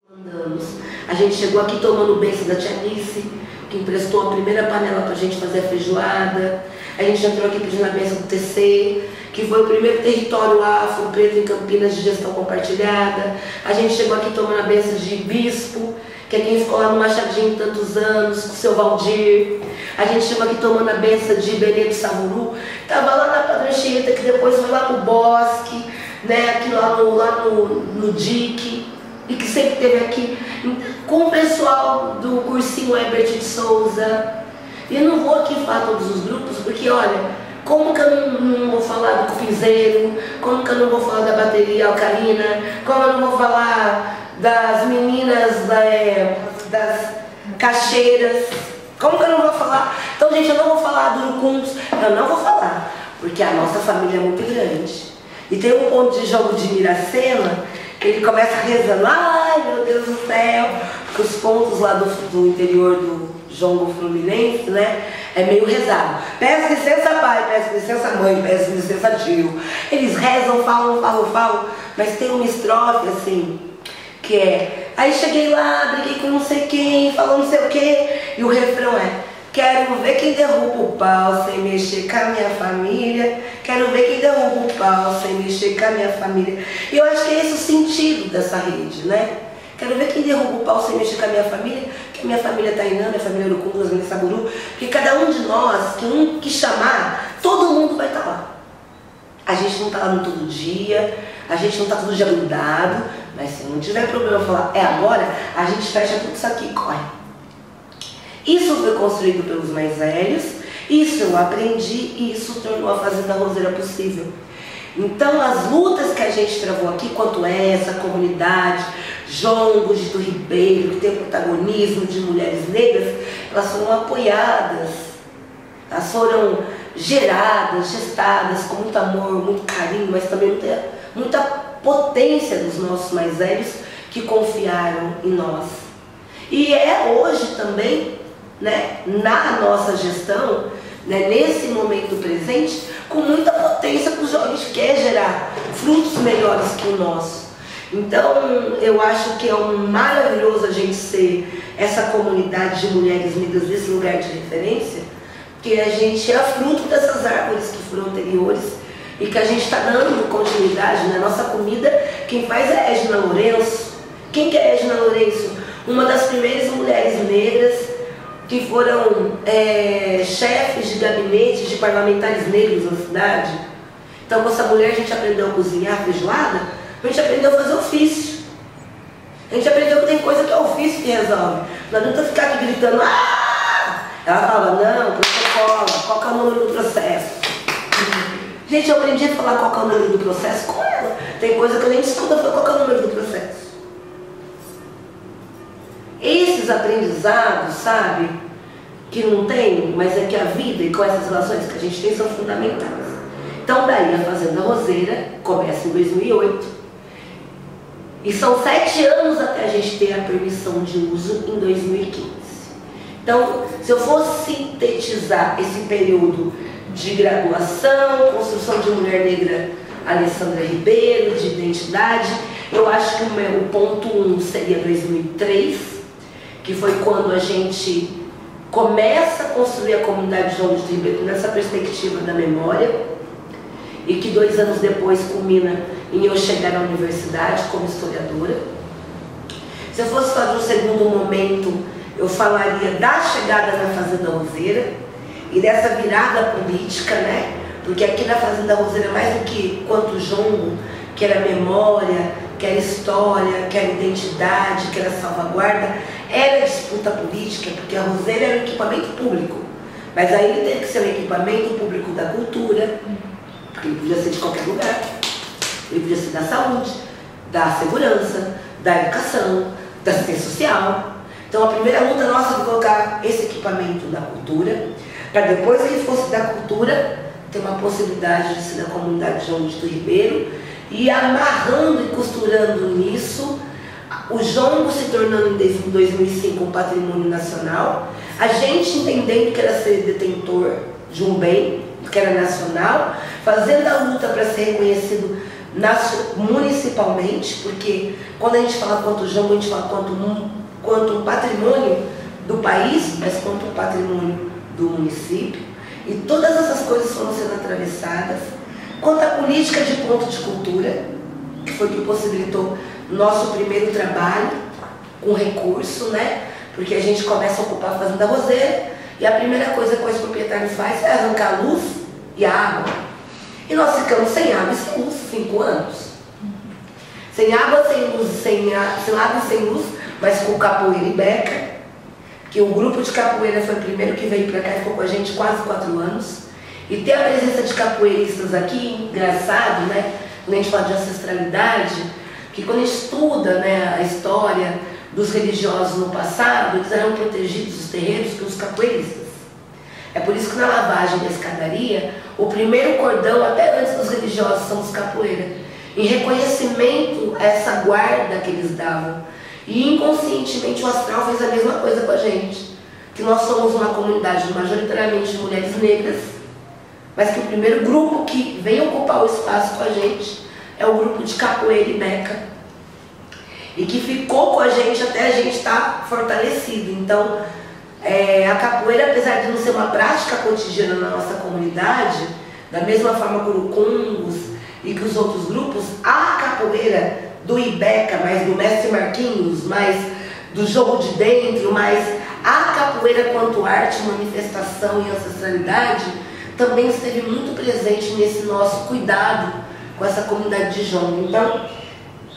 Andamos. A gente chegou aqui tomando bênção da tia Nice, que emprestou a primeira panela pra gente fazer a feijoada. A gente entrou aqui pedindo a bênção do TC, que foi o primeiro território afro preto em Campinas de gestão compartilhada. A gente chegou aqui tomando a bênção de bispo, que é quem ficou lá no Machadinho tantos anos, com o seu Valdir. A gente chegou aqui tomando a bênção de Benedito Savuru. Tava lá na Padre Anchieta, que depois foi lá no Bosque, né, aqui lá no DIC, e que sempre esteve aqui com o pessoal do cursinho Herbert de Souza. E eu não vou aqui falar todos os grupos, porque olha, como que eu não vou falar do cupizeiro, como que eu não vou falar da bateria alcalina, como eu não vou falar das meninas das caixeiras, como que eu não vou falar? Então, gente, eu não vou falar do Urucuns, eu não vou falar, porque a nossa família é muito grande. E tem um ponto de jogo de Miracema, que ele começa rezando, ai meu Deus do céu, porque os pontos lá do interior do jongo fluminense, né, é meio rezado. Peço licença pai, peço licença mãe, peço licença tio. Eles rezam, falam, mas tem uma estrofe assim, que é, aí cheguei lá, briguei com não sei quem, falou não sei o que, e o refrão é, quero ver quem derruba o pau sem mexer com a minha família. Quero ver quem derruba o pau sem mexer com a minha família. E eu acho que é esse o sentido dessa rede, né? Quero ver quem derruba o pau sem mexer com a minha família, que a minha família Tainã, minha família Urucum, minha família Saburu, porque cada um de nós, que um que chamar, todo mundo vai estar lá. A gente não está lá no todo dia, a gente não está todo dia grudado, mas se não tiver problema falar, é agora, a gente fecha tudo isso aqui e corre. Isso foi construído pelos mais velhos, isso eu aprendi e isso tornou a Fazenda Roseira possível. Então as lutas que a gente travou aqui, quanto essa comunidade, Jongo, Dito Ribeiro, que tem protagonismo de mulheres negras, elas foram apoiadas, elas foram geradas, gestadas com muito amor, muito carinho, mas também muita potência dos nossos mais velhos que confiaram em nós. E é hoje também, né, na nossa gestão, né, nesse momento presente, com muita potência para os jovens que quer gerar frutos melhores que o nosso. Então, eu acho que é maravilhoso a gente ser essa comunidade de mulheres negras nesse lugar de referência, porque a gente é fruto dessas árvores que foram anteriores e que a gente está dando continuidade. Na nossa comida, quem faz é a Edna Lourenço. Quem que é a Edna Lourenço? Uma das primeiras mulheres negras que foram chefes de gabinetes de parlamentares negros na cidade. Então, com essa mulher a gente aprendeu a cozinhar feijoada, a gente aprendeu a fazer ofício. A gente aprendeu que tem coisa que é ofício que resolve. Não adianta ficar aqui gritando, ah! Ela fala, não, protocolo, qual que é o número do processo? Gente, eu aprendi a falar qual que é o número do processo com ela. Tem coisa que eu nem discuto, eu falo qual que é o número do processo. Esses aprendizados, sabe, que não tem, mas é que a vida e com essas relações que a gente tem são fundamentais. Então daí a Fazenda Roseira começa em 2008 e são 7 anos até a gente ter a permissão de uso em 2015. Então, se eu fosse sintetizar esse período de graduação, construção de mulher negra Alessandra Ribeiro, de identidade, eu acho que o ponto 1 seria 2003, que foi quando a gente começa a construir a comunidade Jongo de Ribeiro nessa perspectiva da memória, e que 2 anos depois culmina em eu chegar à universidade como historiadora. Se eu fosse fazer um segundo momento, eu falaria da chegada na Fazenda Roseira e dessa virada política, né? Porque aqui na Fazenda Roseira, mais do que quanto jongo, que era memória, que era história, que era identidade, que era salvaguarda, era disputa política, porque a Roseira era um equipamento público. Mas aí ele teve que ser um equipamento público da cultura, porque ele podia ser de qualquer lugar. Ele podia ser da saúde, da segurança, da educação, da assistência social. Então a primeira luta nossa foi colocar esse equipamento da cultura, para depois que ele fosse da cultura, ter uma possibilidade de ser da comunidade Jongo de Ribeiro, e amarrando e costurando nisso, o jongo se tornando em 2005 um patrimônio nacional, a gente entendendo que era ser detentor de um bem, que era nacional, fazendo a luta para ser reconhecido municipalmente, porque quando a gente fala quanto jongo, a gente fala quanto um patrimônio do país, mas quanto um patrimônio do município. E todas essas coisas foram sendo atravessadas. Quanto à política de ponto de cultura, que foi o que possibilitou nosso primeiro trabalho com recurso, né? Porque a gente começa a ocupar a Fazenda Roseira e a primeira coisa que o ex-proprietário faz é arrancar a luz e a água. E nós ficamos sem água e sem luz 5 anos. Sem água, sem luz, sem água e sem luz, mas com capoeira e beca, que o grupo de capoeira foi o primeiro que veio para cá e ficou com a gente quase 4 anos. E ter a presença de capoeiristas aqui, engraçado, né? Quando a gente fala de ancestralidade, que quando a gente estuda, né, a história dos religiosos no passado, eles eram protegidos dos terreiros pelos capoeiristas. É por isso que na lavagem da escadaria, o primeiro cordão, até antes dos religiosos, são os capoeira, em reconhecimento a essa guarda que eles davam. E inconscientemente o astral fez a mesma coisa com a gente, que nós somos uma comunidade majoritariamente de mulheres negras, mas que o primeiro grupo que vem ocupar o espaço com a gente é o grupo de capoeira e beca, e que ficou com a gente até a gente estar fortalecido. Então, a capoeira, apesar de não ser uma prática cotidiana na nossa comunidade, da mesma forma que o Urucungos e que os outros grupos, a capoeira do Ibeca, mais do Mestre Marquinhos, mais do jogo de dentro, mais a capoeira quanto arte, manifestação e ancestralidade, também esteve muito presente nesse nosso cuidado com essa comunidade de jongo. Então,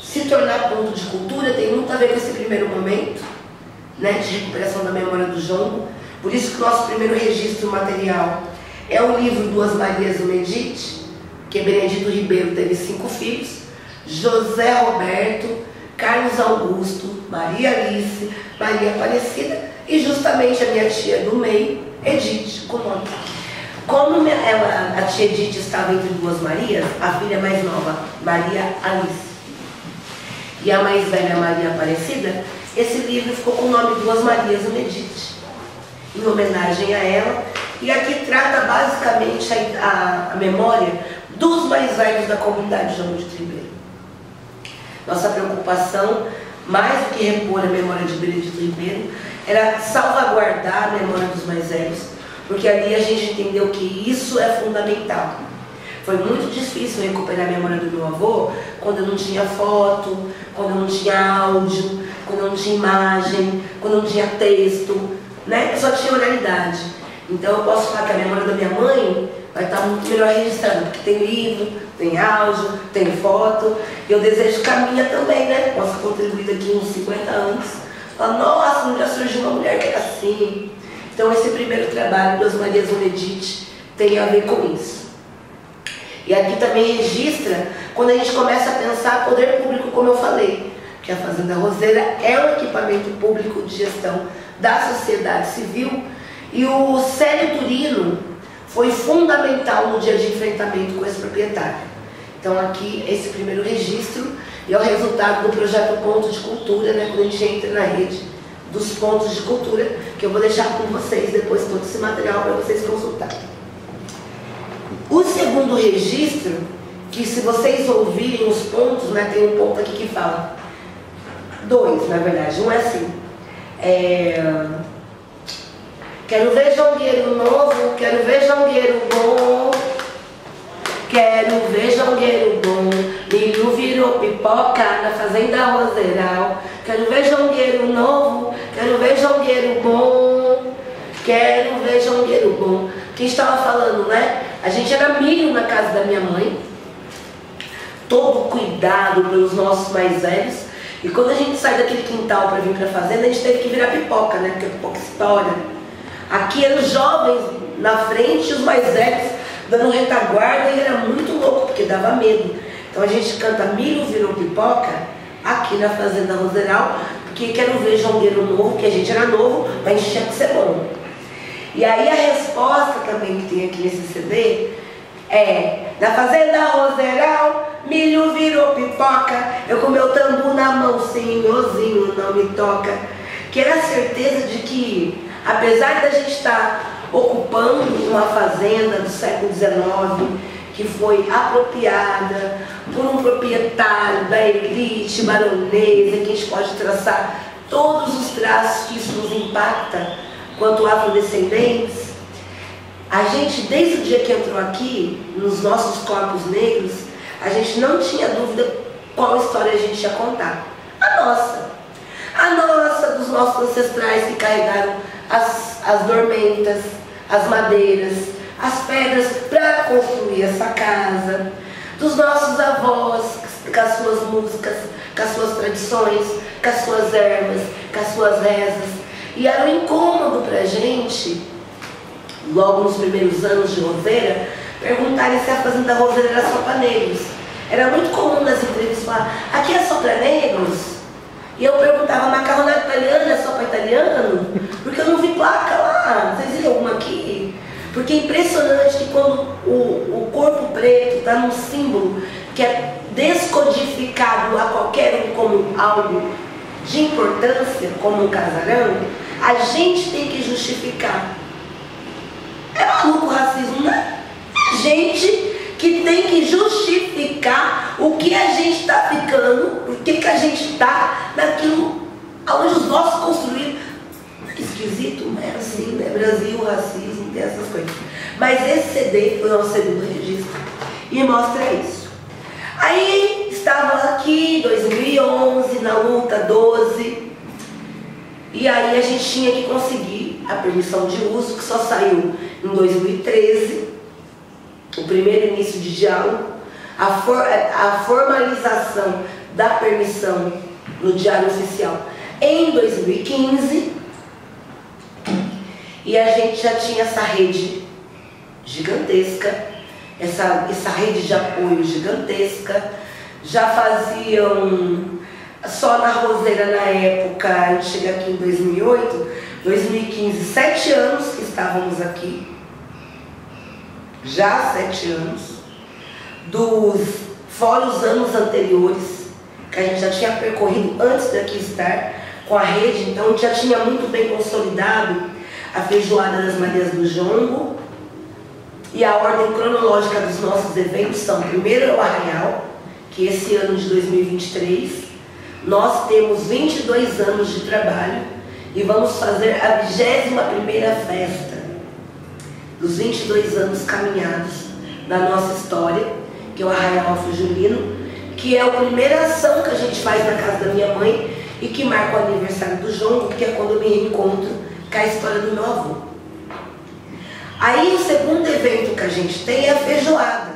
se tornar ponto de cultura tem muito a ver com esse primeiro momento, né, de recuperação da memória do jongo. Por isso que o nosso primeiro registro material é o livro Duas Marias do Medite, que Benedito Ribeiro teve 5 filhos, José Roberto, Carlos Augusto, Maria Alice, Maria Aparecida e justamente a minha tia do meio, Edith, com o nome. Como a tia Edith estava entre 2 Marias, a filha mais nova, Maria Alice, e a mais velha, Maria Aparecida, esse livro ficou com o nome Duas Marias do Medite, em homenagem a ela. E aqui trata basicamente a memória dos mais velhos da comunidade de João de Ribeiro. Nossa preocupação, mais do que repor a memória de Benedito Ribeiro, era salvaguardar a memória dos mais velhos, porque ali a gente entendeu que isso é fundamental. Foi muito difícil recuperar a memória do meu avô quando eu não tinha foto, quando eu não tinha áudio, quando eu não tinha imagem, quando eu não tinha texto, né? Eu só tinha oralidade. Então eu posso falar que a memória da minha mãe vai estar muito melhor registrada, porque tem livro, tem áudio, tem foto, e eu desejo que a minha também, né? Posso contribuir daqui uns 50 anos. Falar, nossa, já surgiu uma mulher que era assim. Então esse primeiro trabalho das Marias do Medite tem a ver com isso. E aqui também registra quando a gente começa a pensar poder público, como eu falei, que a Fazenda Roseira é um equipamento público de gestão da sociedade civil, e o Célio Turino foi fundamental no dia de enfrentamento com esse proprietário. Então aqui esse primeiro registro é o resultado do projeto Ponto de Cultura, né, quando a gente entra na rede dos pontos de cultura, que eu vou deixar com vocês depois todo esse material para vocês consultarem. O segundo registro, que se vocês ouvirem os pontos, né, tem um ponto aqui que fala, 2 na verdade, um é assim, quero ver jongueiro novo, quero ver jongueiro bom, quero ver jongueiro bom, milho virou pipoca na Fazenda Roseiral, quero ver jongueiro novo, quero ver jongueiro bom, quero ver jongueiro bom. Quem estava falando, né? A gente era milho na casa da minha mãe, todo cuidado pelos nossos mais velhos, e quando a gente sai daquele quintal para vir para a fazenda, a gente teve que virar pipoca, né? Porque a pipoca estoura. Aqui eram os jovens na frente e os mais velhos dando retaguarda, e era muito louco, porque dava medo. Então a gente canta milho virou pipoca aqui na Fazenda Roseiral, porque quero ver jongueiro novo, porque a gente era novo, mas a gente tinha que ser bom. E aí a resposta também que tem aqui nesse CD é: na Fazenda Roseiral, milho virou pipoca, eu com meu tambo na mão, senhorzinho, não me toca. Que era a certeza de que, apesar da gente estar ocupando uma fazenda do século XIX, que foi apropriada por um proprietário da elite baronesa, que a gente pode traçar todos os traços que isso nos impacta quanto afrodescendentes. A gente, desde o dia que entrou aqui, nos nossos corpos negros, a gente não tinha dúvida qual história a gente ia contar. A nossa, dos nossos ancestrais que carregaram as dormentas, as madeiras, as pedras para construir essa casa, dos nossos avós, com as suas músicas, com as suas tradições, com as suas ervas, com as suas rezas. E era um incômodo para a gente, logo nos primeiros anos de Roseira, perguntarem se a fazenda Roseira era só para negros. Era muito comum nas entrevistas falar, aqui é só para negros? E eu perguntava, macarronada italiana é só para italiano? Porque eu não vi placa lá, vocês viram alguma aqui? Porque é impressionante que quando o corpo preto está num símbolo que é descodificado a qualquer um como algo de importância, como um casarão, a gente tem que justificar. É maluco o racismo, né? A gente que tem que justificar o que a gente está ficando, por que a gente está naquilo onde os nossos construíram. Esquisito, não é assim, né? Brasil, racismo, tem essas coisas. Mas esse CD foi o nosso segundo registro e mostra isso. Aí estava aqui, 2011, na luta 12, e aí a gente tinha que conseguir a permissão de uso, que só saiu em 2013, o primeiro início de diálogo, a formalização da permissão no Diário Oficial em 2015, e a gente já tinha essa rede gigantesca, essa rede de apoio gigantesca, já faziam, só na Roseira na época, a gente chega aqui em 2008, 2015, 7 anos que estávamos aqui, já 7 anos, fora os anos anteriores, que a gente já tinha percorrido antes daqui estar, com a rede, então a gente já tinha muito bem consolidado a feijoada das Marias do Jongo, e a ordem cronológica dos nossos eventos são, primeiro é o Arraial, que esse ano de 2023, nós temos 22 anos de trabalho e vamos fazer a 21ª festa dos 22 anos caminhados da nossa história, que é o Arraial Afro-Julino, que é a primeira ação que a gente faz na casa da minha mãe e que marca o aniversário do Jongo, que é quando eu me reencontro com a história do meu avô. Aí o segundo evento que a gente tem é a feijoada.